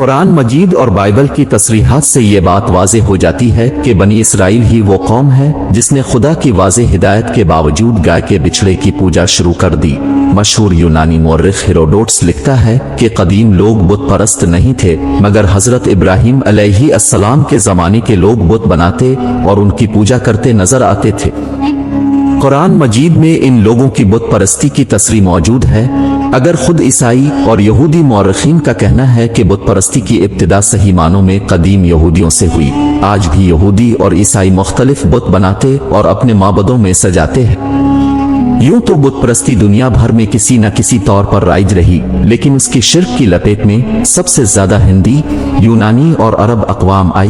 قرآن مجید اور بائبل کی تصریحات سے یہ بات واضح ہو جاتی ہے کہ بنی اسرائیل ہی وہ قوم ہے جس نے خدا کی واضح ہدایت کے باوجود گائے کے بچڑے کی پوجا شروع کر دی۔ مشہور یونانی مورخ ہیروڈوٹس لکھتا ہے کہ قدیم لوگ بت پرست نہیں تھے، مگر حضرت ابراہیم علیہ السلام کے زمانے کے لوگ بت بناتے اور ان کی پوجا کرتے نظر آتے تھے۔ قرآن مجید میں ان لوگوں کی بت پرستی کی تصریح موجود ہے۔ اگر خود عیسائی اور یہودی مورخین کا کہنا ہے کہ بت پرستی کی ابتدا صحیح معنوں میں قدیم یہودیوں سے ہوئی، آج بھی یہودی اور عیسائی مختلف بت بناتے اور اپنے معبدوں میں سجاتے ہیں۔ یوں تو بت پرستی دنیا بھر میں کسی نہ کسی طور پر رائج رہی، لیکن اس کی شرک کی لپیٹ میں سب سے زیادہ ہندی، یونانی اور عرب اقوام آئی۔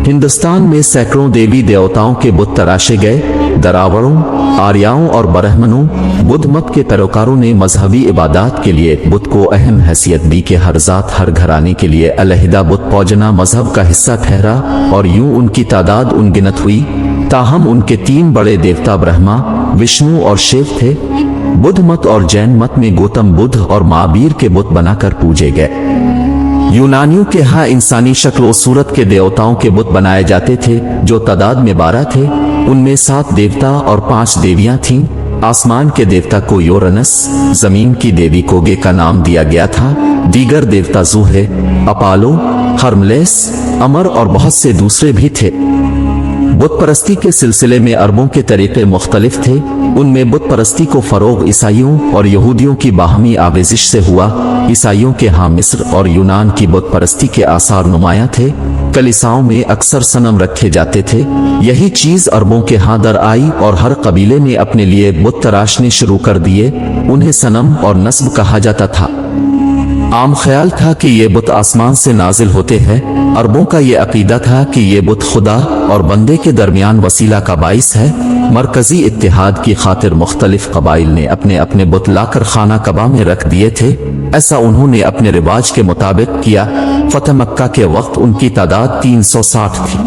ہندوستان میں سینکڑوں دیوی دیوتاؤں کے بت تراشے گئے۔ دراوڑوں، آریاؤں اور برہمنوں، بدھ مت کے پیروکاروں نے مذہبی عبادات کے لیے بت کو اہم حیثیت دی کہ ہر ذات ہر گھرانے کے لیے علیحدہ بت پوجنا مذہب کا حصہ ٹھہرا، اور یوں ان کی تعداد انگنت ہوئی۔ تاہم ان کے تین بڑے دیوتا برہما، وشنو اور شیو تھے۔ بدھ مت اور جین مت میں گوتم بدھ اور مہابیر کے بت بنا کر پوجے گئے۔ یونانیوں کے ہاں انسانی شکل و صورت کے دیوتاؤں کے بت بنائے جاتے تھے جو تعداد میں 12 تھے۔ ان میں 7 دیوتا اور 5 دیویاں تھیں۔ آسمان کے دیوتا کو یورنس، زمین کی دیوی کو گے کا نام دیا گیا تھا۔ دیگر دیوتا زوہے، اپالو، ہرملیس، امر اور بہت سے دوسرے بھی تھے۔ بت پرستی کے سلسلے میں عربوں کے طریقے مختلف تھے۔ ان میں بت پرستی کو فروغ عیسائیوں اور یہودیوں کی باہمی آمیزش سے ہوا۔ عیسائیوں کے ہاں مصر اور یونان کی بت پرستی کے آثار نمایاں تھے۔ کلیساؤں میں اکثر صنم رکھے جاتے تھے۔ یہی چیز عربوں کے ہاں در آئی اور ہر قبیلے نے اپنے لیے بت تراشنے شروع کر دیے۔ انہیں صنم اور نصب کہا جاتا تھا۔ عام خیال تھا کہ یہ بت آسمان سے نازل ہوتے ہیں۔ عربوں کا یہ عقیدہ تھا کہ یہ بت خدا اور بندے کے درمیان وسیلہ کا باعث ہے۔ مرکزی اتحاد کی خاطر مختلف قبائل نے اپنے اپنے بت لا کر خانہ کعبہ میں رکھ دیے تھے۔ ایسا انہوں نے اپنے رواج کے مطابق کیا۔ فتح مکہ کے وقت ان کی تعداد 360 تھی۔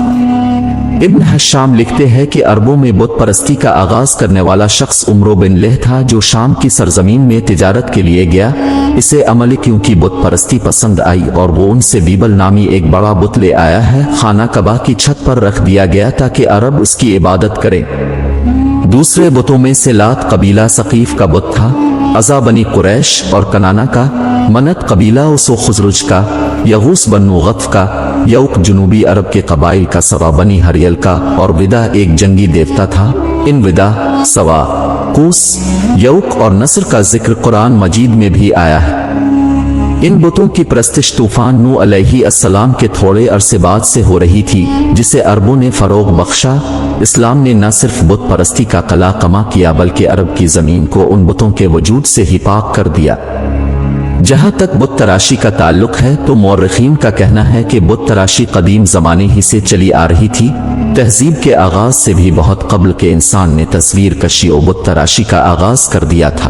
ابن حشام لکھتے ہیں کہ عربوں میں بت پرستی کا آغاز کرنے والا شخص عمرو بن لہ تھا جو شام کی سرزمین میں تجارت کے لیے گیا۔ اسے امالیکیوں کی بت پرستی پسند آئی اور وہ ان سے بیبل نامی ایک بڑا بت لے آیا ہے۔ خانہ کعبہ کی چھت پر رکھ دیا گیا تاکہ عرب اس کی عبادت کریں۔ دوسرے بتوں میں سے لات قبیلہ ثقیف کا بت تھا، عزا بنی قریش اور کنانا کا، منت قبیلہ اوس و خزرج کا، یغوس بنو غطف کا، یوق جنوبی عرب کے قبائل کا، سوا بنی ہریل کا، اور ودا ایک جنگی دیوتا تھا۔ ان ودا، سوا، قوس، یوق اور نصر کا ذکر قرآن مجید میں بھی آیا ہے۔ ان بتوں کی پرستش طوفان نوح علیہ السلام کے تھوڑے عرصے بعد سے ہو رہی تھی، جسے عربوں نے فروغ بخشا۔ اسلام نے نہ صرف بت پرستی کا قلع کما کیا بلکہ عرب کی زمین کو ان بتوں کے وجود سے ہی پاک کر دیا۔ جہاں تک بت تراشی کا تعلق ہے تو مورخین کا کہنا ہے کہ بت تراشی قدیم زمانے ہی سے چلی آ رہی تھی۔ تہذیب کے آغاز سے بھی بہت قبل کے انسان نے تصویر کشی و بت تراشی کا آغاز کر دیا تھا۔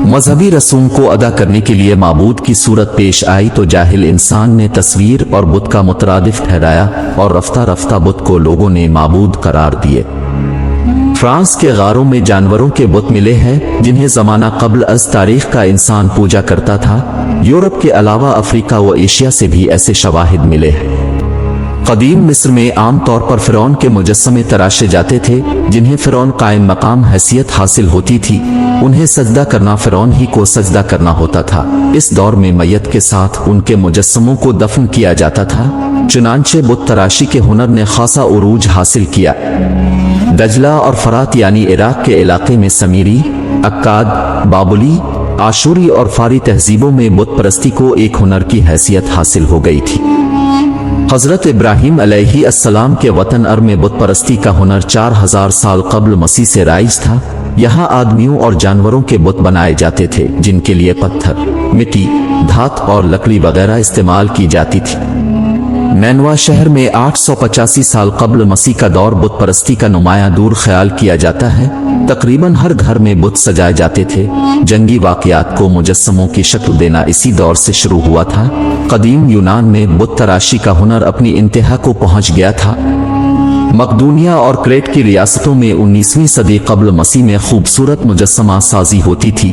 مذہبی رسوم کو ادا کرنے کے لیے معبود کی صورت پیش آئی تو جاہل انسان نے تصویر اور بت کا مترادف ٹھہرایا اور رفتہ رفتہ بت کو لوگوں نے معبود قرار دیے۔ فرانس کے غاروں میں جانوروں کے بت ملے ہیں جنہیں زمانہ قبل از تاریخ کا انسان پوجا کرتا تھا۔ یورپ کے علاوہ افریقہ و ایشیا سے بھی ایسے شواہد ملے ہیں۔ قدیم مصر میں عام طور پر فرعون کے مجسمے تراشے جاتے تھے جنہیں فرعون قائم مقام حیثیت حاصل ہوتی تھی۔ انہیں سجدہ کرنا فرعون ہی کو سجدہ کرنا ہوتا تھا۔ اس دور میں میت کے ساتھ ان کے مجسموں کو دفن کیا جاتا تھا۔ چنانچہ بت تراشی کے ہنر نے خاصا عروج حاصل کیا۔ دجلہ اور فرات یعنی عراق کے علاقے میں سمیری، اکاد، بابلی، آشوری اور فاری تہذیبوں میں بت پرستی کو ایک ہنر کی حیثیت حاصل ہو گئی تھی۔ حضرت ابراہیم علیہ السلام کے وطن ار میں بت پرستی کا ہنر 4000 سال قبل مسیح سے رائج تھا۔ یہاں آدمیوں اور جانوروں کے بت بنائے جاتے تھے جن کے لیے پتھر، مٹی، دھات اور لکڑی وغیرہ استعمال کی جاتی تھی۔ نینوا شہر میں 885 سال قبل مسیح کا دور بت پرستی کا نمایاں دور خیال کیا جاتا ہے۔ تقریباً ہر گھر میں بت سجائے جاتے تھے۔ جنگی واقعات کو مجسموں کی شکل دینا اسی دور سے شروع ہوا تھا۔ قدیم یونان میں بت تراشی کا ہنر اپنی انتہا کو پہنچ گیا تھا۔ مقدونیہ اور کریٹ کی ریاستوں میں 19ویں صدی قبل مسیح میں خوبصورت مجسمہ سازی ہوتی تھی۔